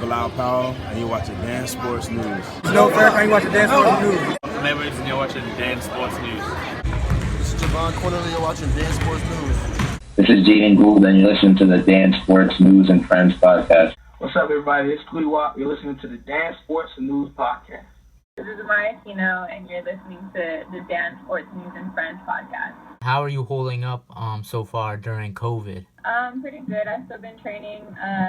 Bilal Powell, and you're watching Dansportsnews. No, Farrakhan, you watching Dansportsnews. Memories, and you're watching Dansportsnews. This is Javon Quinterly, you're watching Dansportsnews. This is Jaden Gould, and you're listening to the Dan Sports News and Friends podcast. What's up, everybody? It's Cootie Wop. You're listening to the Dan Sports News podcast. This is Isamary Aquino, and you're listening to the Dansportsnews and Friends podcast. How are you holding up so far during COVID? Pretty good. I've still been training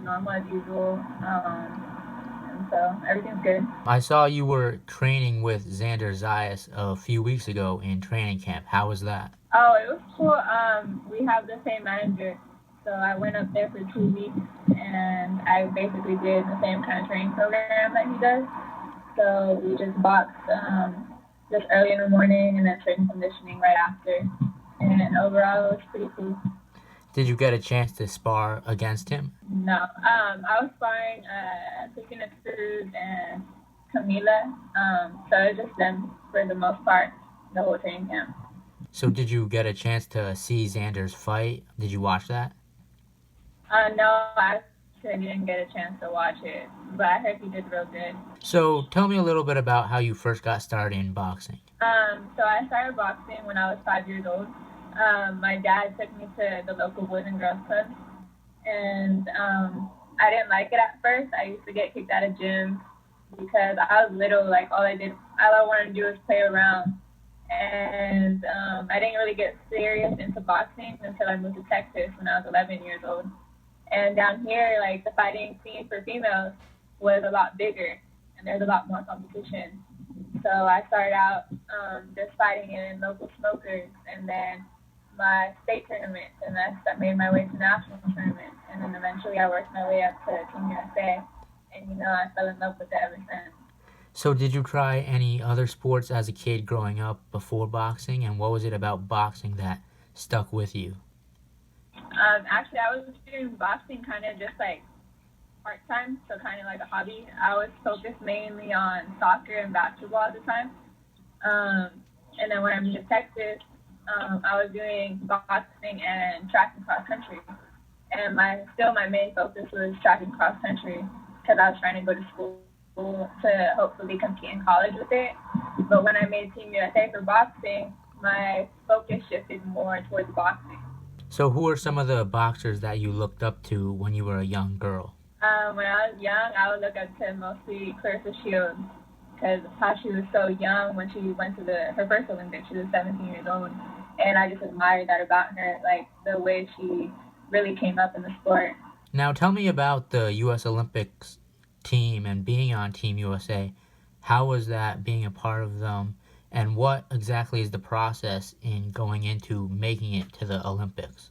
normal as usual, and so everything's good. I saw you were training with Xander Zayas a few weeks ago in training camp. How was that? Oh, it was cool. We have the same manager, so I went up there for 2 weeks, and I basically did the same kind of training program that he does. So we just boxed just early in the morning and then strength conditioning right after. And overall, it was pretty cool. Did you get a chance to spar against him? No. I was sparring Christina Cruz and Camila. So it was just them for the most part, the whole training camp. So did you get a chance to see Xander's fight? Did you watch that? No, I actually didn't get a chance to watch it, but I heard he did real good. So tell me a little bit about how you first got started in boxing. So I started boxing when I was 5 years old. My dad took me to the local Boys and Girls Club, and I didn't like it at first. I used to get kicked out of gyms because I was little. Like all I wanted to do was play around, and I didn't really get serious into boxing until I moved to Texas when I was 11 years old. And down here, like the fighting scene for females was a lot bigger, and there's a lot more competition. So I started out just fighting in local smokers, and then my state tournaments, and that made my way to national tournaments. And then eventually I worked my way up to Team USA, and I fell in love with it ever since. So did you try any other sports as a kid growing up before boxing, and what was it about boxing that stuck with you? Actually, I was doing boxing kind of just like part-time, so kind of like a hobby. I was focused mainly on soccer and basketball at the time. And then when I moved to Texas, I was doing boxing and track and cross country. And my main focus was track and cross country because I was trying to go to school to hopefully compete in college with it. But when I made Team USA for boxing, my focus shifted more towards boxing. So who are some of the boxers that you looked up to when you were a young girl? When I was young, I would look up to mostly Clarissa Shields because how she was so young when she went to her first Olympics. She was 17 years old, and I just admired that about her, like the way she really came up in the sport. Now tell me about the U.S. Olympics team and being on Team USA. How was that being a part of them, and what exactly is the process in going into making it to the Olympics?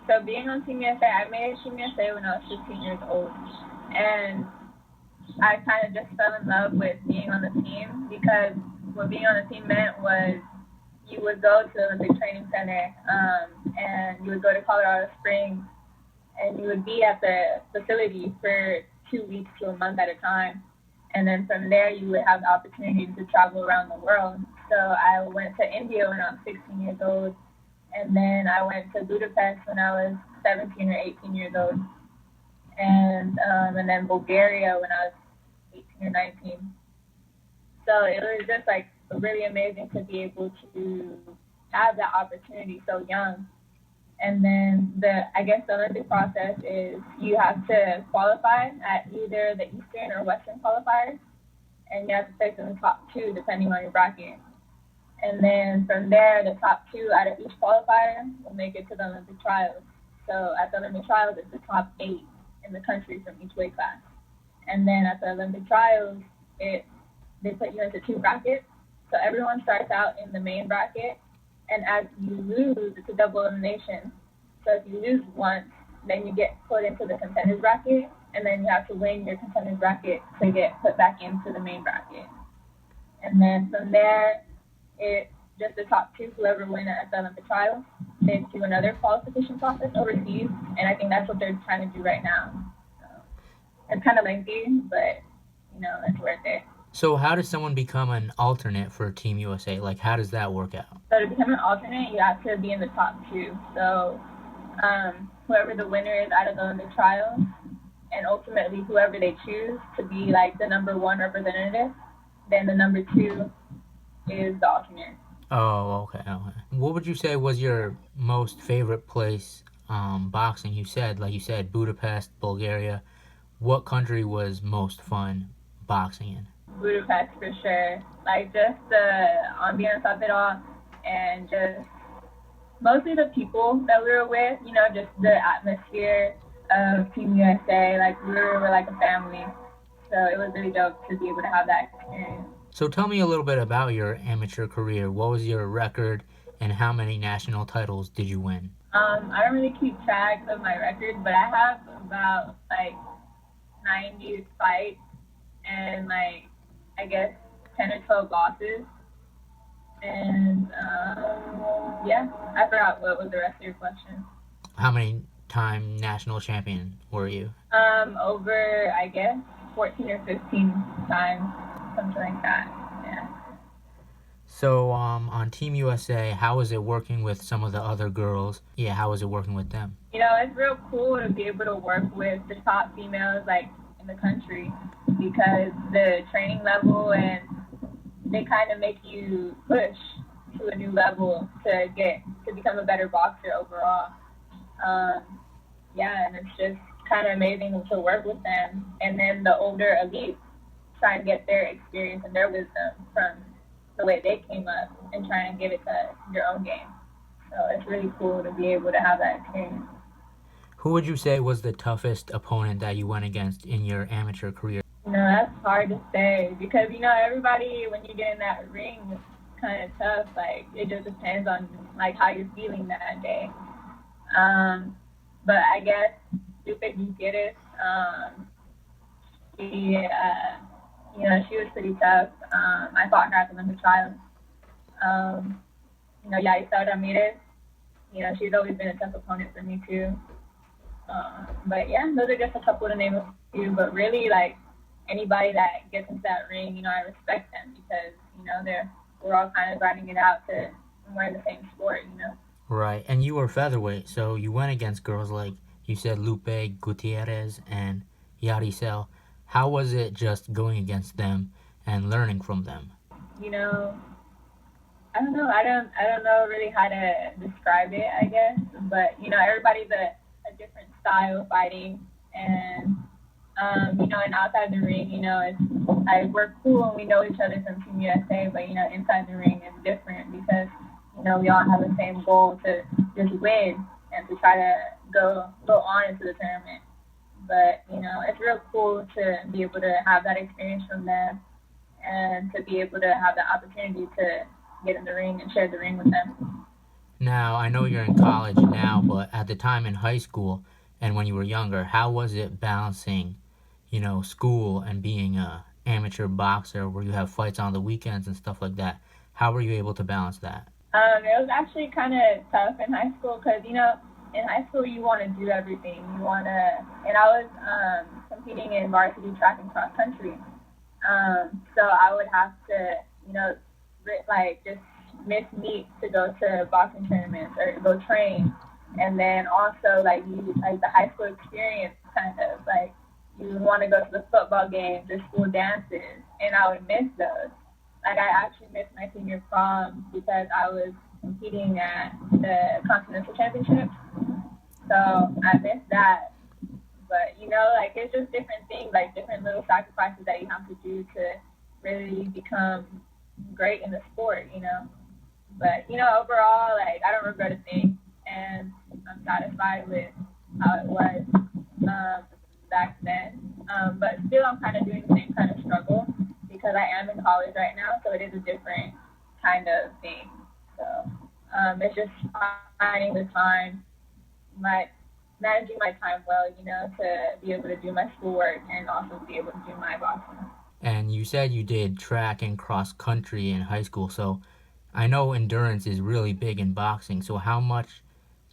So being on Team USA, I made Team USA when I was 15 years old, and I kind of just fell in love with being on the team because what being on the team meant was you would go to the Olympic Training Center, and you would go to Colorado Springs, and you would be at the facility for 2 weeks to a month at a time. And then from there, you would have the opportunity to travel around the world. So I went to India when I was 16 years old. And then I went to Budapest when I was 17 or 18 years old. And then Bulgaria when I was 18 or 19. So it was just like really amazing to be able to have that opportunity so young. And then the Olympic process is you have to qualify at either the Eastern or Western qualifiers, and you have to pick in the top two depending on your bracket. And then from there, the top two out of each qualifier will make it to the Olympic trials. So at the Olympic trials, it's the top 8 in the country from each weight class. And then at the Olympic trials, they put you into 2 brackets. So everyone starts out in the main bracket, and as you lose, it's a double elimination. So if you lose once, then you get put into the contenders bracket, and then you have to win your contenders bracket to get put back into the main bracket. And then from there, it's just the top 2, whoever win at the Olympic trials. They do another qualification process overseas, and I think that's what they're trying to do right now. So it's kind of lengthy, but, it's worth it. So how does someone become an alternate for Team USA? Like, how does that work out? So to become an alternate, you have to be in the top 2. So whoever the winner is out of the Olympic trials, and ultimately whoever they choose to be like the number one representative, then the number two is the alternate. Oh, okay. What would you say was your most favorite place boxing? You said Budapest, Bulgaria. What country was most fun boxing in? Budapest for sure. Like just the ambiance of it all, and just mostly the people that we were with. Just the atmosphere of Team USA. Like we were like a family, so it was really dope to be able to have that experience. So tell me a little bit about your amateur career. What was your record, and how many national titles did you win? I don't really keep track of my record, but I have about like 90 fights and like I guess 10 or 12 losses. And yeah, I forgot what was the rest of your question. How many time national champion were you? Over I guess 14 or 15 times, something like that. Yeah. So on Team USA, how was it working with some of the other girls? Yeah, how was it working with them? It's real cool to be able to work with the top females like in the country, because the training level and they kind of make you push to a new level to become a better boxer overall. Yeah, and it's just kind of amazing to work with them. And then the older elites try and get their experience and their wisdom from the way they came up and try and give it to your own game. So it's really cool to be able to have that experience. Who would you say was the toughest opponent that you went against in your amateur career? That's hard to say because, everybody, when you get in that ring, it's kind of tough. Like, it just depends on, like, how you're feeling that day. But I guess Lupe Gutierrez, she was pretty tough. I fought her at the Olympic trials. Yaisa Ramirez, she's always been a tough opponent for me, too. But, yeah, those are just a couple to name a few. But really, like, anybody that gets into that ring, I respect them because, we're all kind of grinding it out to we're in the same sport, Right, and you were featherweight, so you went against girls like you said Lupe Gutierrez and Yaricel. How was it just going against them and learning from them? I don't know. I don't know really how to describe it, I guess. But, everybody's a different style of fighting. And, and outside the ring, we're cool and we know each other from Team USA. But, inside the ring it's different because, we all have the same goal to just win and to try to go on into the tournament. But, it's real cool to be able to have that experience from them and to be able to have the opportunity to get in the ring and share the ring with them. Now, I know you're in college now, but at the time in high school and when you were younger, how was it balancing, school and being a amateur boxer where you have fights on the weekends and stuff like that? How were you able to balance that? It was actually kind of tough in high school because, in high school you want to do everything. And I was competing in varsity track and cross country. So I would have to, just miss meets to go to boxing tournaments or go train. And then also, use the high school experience kind of, you would want to go to the football games or school dances, and I would miss those. I actually missed my senior prom because I was competing at the Continental Championship. So I missed that. But, it's just different things, different little sacrifices that you have to do to really become great in the sport, But, overall, I don't regret a thing, and I'm satisfied with how it was back then. But still, I'm kind of doing the same kind of struggle because I am in college right now, so it is a different kind of thing. So it's just finding the time, managing my time well, to be able to do my schoolwork and also be able to do my boxing. And you said you did track and cross country in high school, so I know endurance is really big in boxing. So how much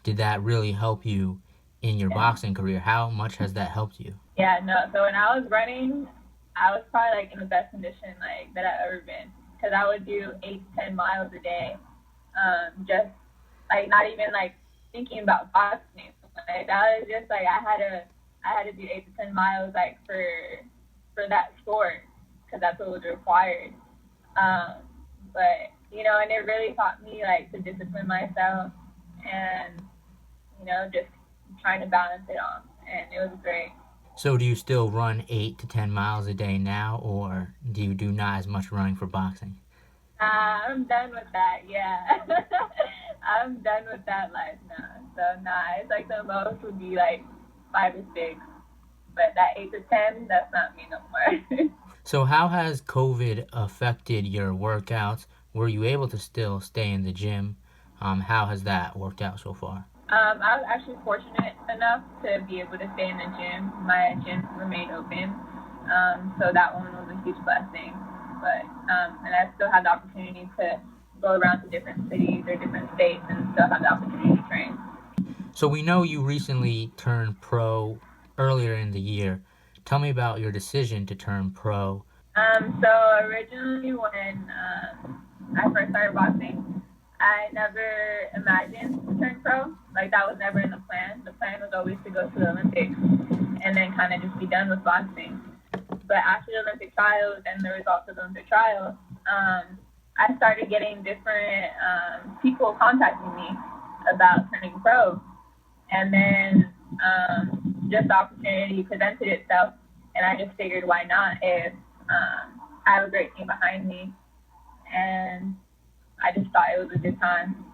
did that really help you in your boxing career? How much has that helped you? Yeah, no. So when I was running, I was probably in the best condition that I've ever been because I would do 8 to 10 miles a day, just not even thinking about boxing. That was just I I had to do 8 to 10 miles like for that sport because that's what was required. But and it really taught me like to discipline myself and just trying to balance it all, and it was great. So do you still run 8 to 10 miles a day now, or do you do not as much running for boxing? I'm done with that, yeah. I'm done with that life now. So, it's like the most would be like 5 or 6. But that 8 to 10, that's not me no more. So how has COVID affected your workouts? Were you able to still stay in the gym? How has that worked out so far? I was actually fortunate enough to be able to stay in the gym. My gym remained open, so that one was a huge blessing. But and I still had the opportunity to go around to different cities or different states and still have the opportunity to train. So we know you recently turned pro earlier in the year. Tell me about your decision to turn pro. So originally when I first started boxing, I never imagined to turn pro. Like, that was never in the plan. The plan was always to go to the Olympics and then kind of just be done with boxing. But after the Olympic trials and the results of the Olympic trials, I started getting different people contacting me about turning pro. And then just the opportunity presented itself, and I just figured, why not, if I have a great team behind me, and I just thought it was a good time.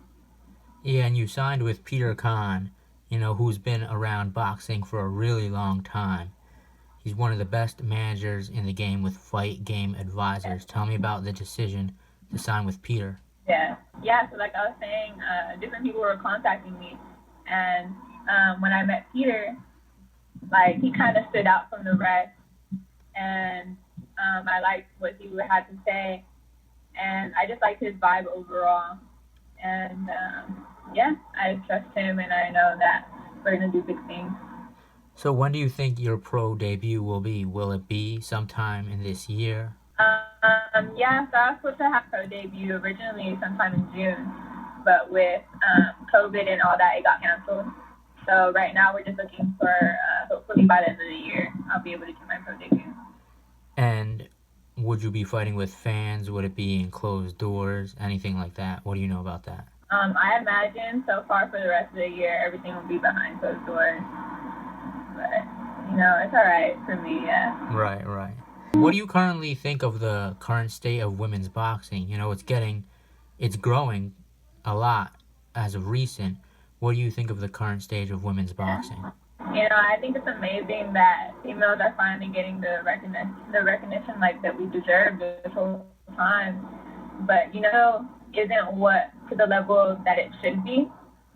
Yeah, and you signed with Peter Kahn, who's been around boxing for a really long time. He's one of the best managers in the game with Fight Game Advisors. Tell me about the decision to sign with Peter. Yeah, so like I was saying, different people were contacting me, and when I met Peter, like, he kind of stood out from the rest, and I liked what he had to say, and I just liked his vibe overall, and I trust him, and I know that we're going to do big things. So when do you think your pro debut will be? Will it be sometime in this year? So I was supposed to have pro debut originally sometime in June, but with COVID and all that, it got canceled. So right now we're just looking for, hopefully by the end of the year, I'll be able to do my pro debut. And would you be fighting with fans? Would it be in closed doors? Anything like that? What do you know about that? I imagine so far for the rest of the year, everything will be behind closed doors. But, it's all right for me, yeah. Right. What do you currently think of the current state of women's boxing? It's growing a lot as of recent. What do you think of the current stage of women's boxing? I think it's amazing that females are finally getting the recognition like that we deserve this whole time. But, isn't what to the level that it should be.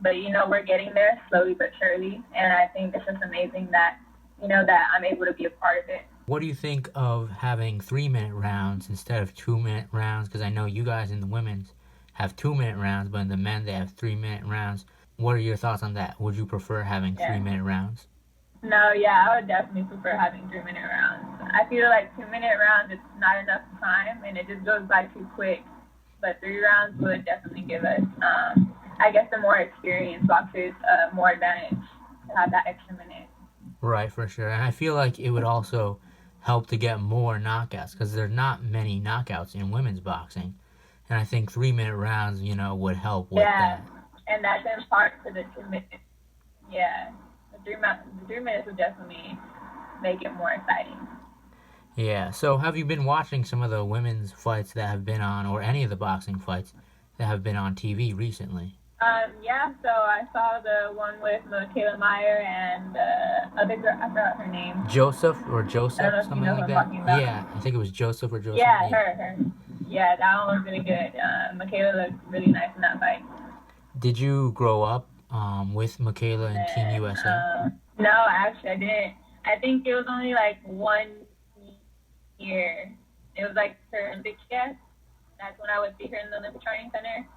But, we're getting there slowly but surely. And I think it's just amazing that, that I'm able to be a part of it. What do you think of having 3-minute rounds instead of 2-minute rounds? Because I know you guys in the women's have 2-minute rounds, but in the men they have 3-minute rounds. What are your thoughts on that? Would you prefer having 3-minute rounds? No, I would definitely prefer having 3-minute rounds. I feel like 2-minute rounds, it's not enough time, and it just goes by too quick. But 3 rounds would definitely give us, I guess, the more experienced boxers more advantage to have that extra minute. Right, for sure. And I feel like it would also help to get more knockouts, because there's not many knockouts in women's boxing. And I think 3-minute rounds, would help with that. And that's in part to the 2 minutes. Yeah, the 3 minutes would definitely make it more exciting. Yeah, so have you been watching some of the women's fights that have been on, or any of the boxing fights that have been on TV recently? So I saw the one with Michaela Meyer and the other girl, I forgot her name. Joseph, I don't know if something you know like who I'm that? talking about. Yeah, I think it was Joseph or Joseph. Yeah, her. Yeah, that one was really good. Michaela looked really nice in that fight. Did you grow up with Michaela in Team USA? No, actually I didn't. I think it was only like 1 year. It was like her Olympic year. That's when I would see her in the Olympic Training Center.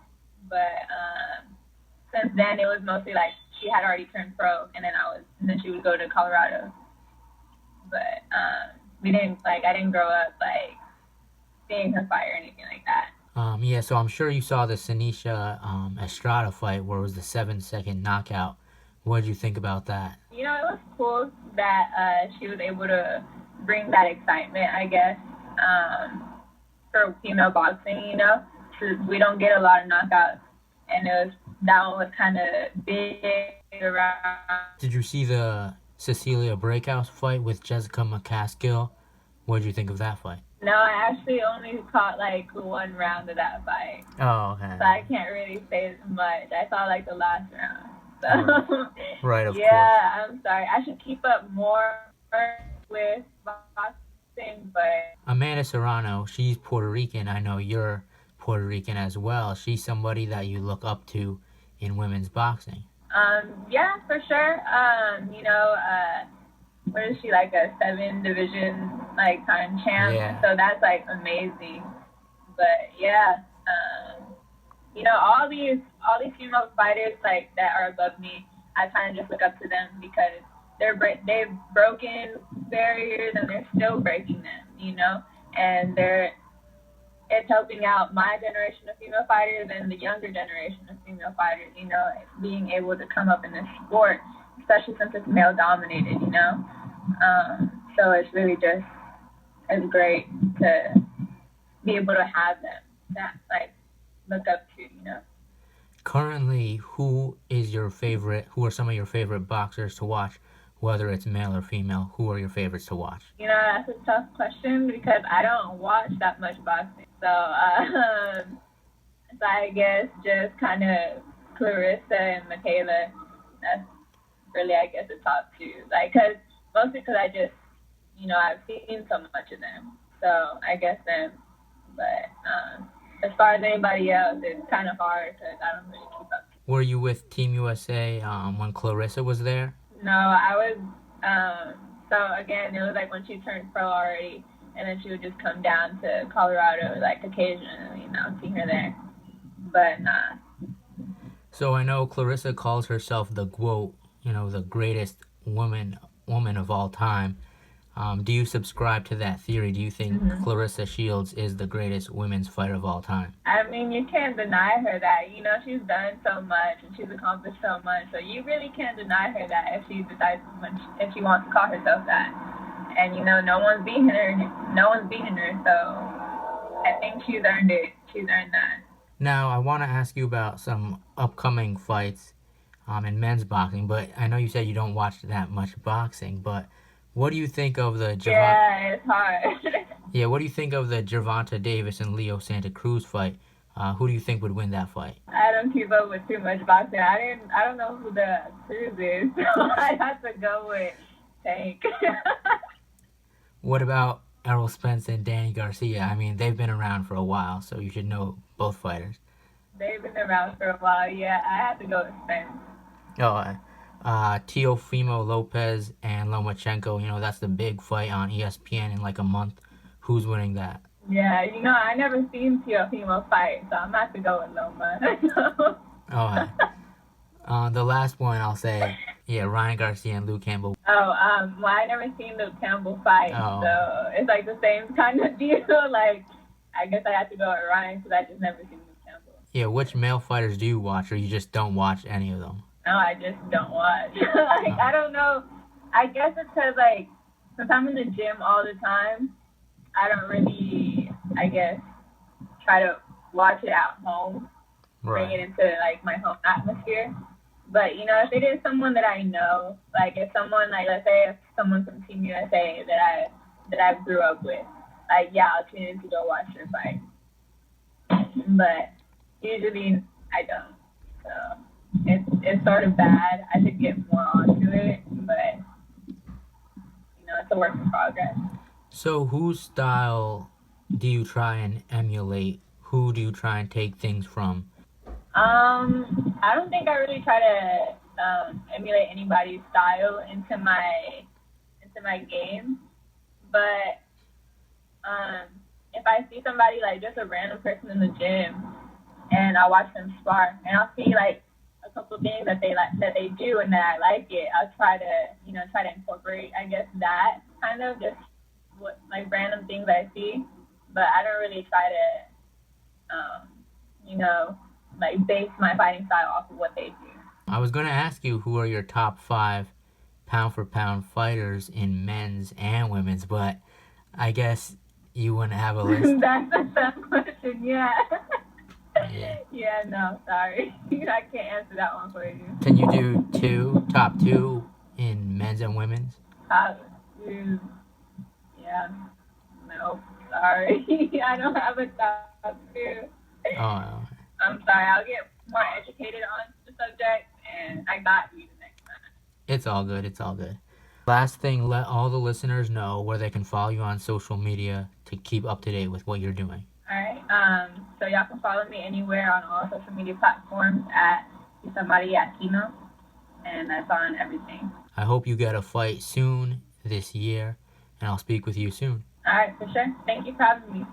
But since then, it was mostly like she had already turned pro, and then she would go to Colorado. But I didn't grow up like seeing her fight or anything like that. So I'm sure you saw the Sinisha Estrada fight where it was the 7-second knockout. What did you think about that? It was cool that she was able to bring that excitement, I guess, for female boxing, you know. 'Cause we don't get a lot of knockouts, and that one was kind of big around. Did you see the Cecilia Breakhouse fight with Jessica McCaskill? What did you think of that fight? No, I actually only caught like one round of that fight, Oh, okay. so I can't really say much. I saw like the last round. So Right, of course. yeah, I'm sorry. I should keep up more with boxing, but Amanda Serrano, she's Puerto Rican. I know you're Puerto Rican as well. She's somebody that you look up to in women's boxing. yeah, for sure. You know, what is she, like a 7 division like time champ? Yeah. So that's like amazing. But yeah, you know, all these female fighters like that are above me, I kind of just look up to them because they've broken barriers and they're still breaking them, you know, and it's helping out my generation of female fighters and the younger generation of female fighters, you know, being able to come up in this sport, especially since it's male dominated, you know. So it's really it's great to be able to have them that like look up to, you know. Currently, who are some of your favorite boxers to watch, whether it's male or female? Who are your favorites to watch? You know, that's a tough question because I don't watch that much boxing. So, so I guess just kind of Clarissa and Michaela, that's really, I guess, the top two. Like, mostly because I just, you know, I've seen so much of them. So I guess them. But as far as anybody else, it's kind of hard because I don't really keep up. Were you with Team USA when Clarissa was there? No, I was, so again, it was like when she turned pro already, and then she would just come down to Colorado, like occasionally, you know, see her there. But nah. So I know Clarissa calls herself the GWOAT, you know, the greatest woman of all time. Do you subscribe to that theory? Do you think Clarissa Shields is the greatest women's fighter of all time? I mean, you can't deny her that. You know, she's done so much and she's accomplished so much. So you really can't deny her that if she decides if she wants to call herself that. And you know, no one's beating her. So I think she's earned it. She's earned that. Now I want to ask you about some upcoming fights in men's boxing. But I know you said you don't watch that much boxing, but what do you think of the Yeah, it's hard. Yeah, what do you think of the Gervonta Davis and Leo Santa Cruz fight? Who do you think would win that fight? I don't keep up with too much boxing. I don't know who the Cruz is, so I'd have to go with Tank. What about Errol Spence and Danny Garcia? I mean, they've been around for a while, so you should know both fighters. They've been around for a while, yeah. I have to go with Spence. Teofimo Lopez and Lomachenko, you know, that's the big fight on ESPN in like a month. Who's winning that? Yeah, you know, I never seen Teofimo fight, so I'm going to have to go with Loma. The last one I'll say, Ryan Garcia and Luke Campbell. Well, I never seen Luke Campbell fight, so it's like the same kind of deal. Like, I guess I have to go with Ryan because I just never seen Luke Campbell. Yeah, which male fighters do you watch, or you just don't watch any of them? No, I just don't watch. I don't know. I guess it's because, like, since I'm in the gym all the time, I don't really, I guess, try to watch it at home, bring it into, like, my home atmosphere. But, you know, if it is someone that I know, like, if someone, like, let's say if someone from Team USA that I grew up with, like, yeah, I'll tune in to go watch their fight. But usually I don't. So it's sort of bad. I should get more onto it, but, you know, it's a work in progress. So whose style do you try and emulate? Who do you try and take things from? I don't think I really try to emulate anybody's style into my game, but if I see somebody, like just a random person in the gym, and I watch them spar, and I'll see like a couple things that they do and that I like it, I'll try to incorporate, I guess, that kind of just like random things I see, but I don't really try to like base my fighting style off of what they do. I was going to ask you who are your top 5 pound for pound fighters in men's and women's, but I guess you wouldn't have a list. That's a tough question, yeah. Yeah. Yeah, no, sorry. I can't answer that one for you. Can you do top two in men's and women's? Top two. Yeah. No, sorry. I don't have a top two. Oh, I'm sorry. I'll get more educated on the subject, and I got you the next time. it's all good. It's all good. Last thing, let all the listeners know where they can follow you on social media to keep up to date with what you're doing. All right. So y'all can follow me anywhere on all social media platforms at Isamary Aquino, and that's on everything. I hope you get a fight soon this year, and I'll speak with you soon. All right, for sure. Thank you for having me.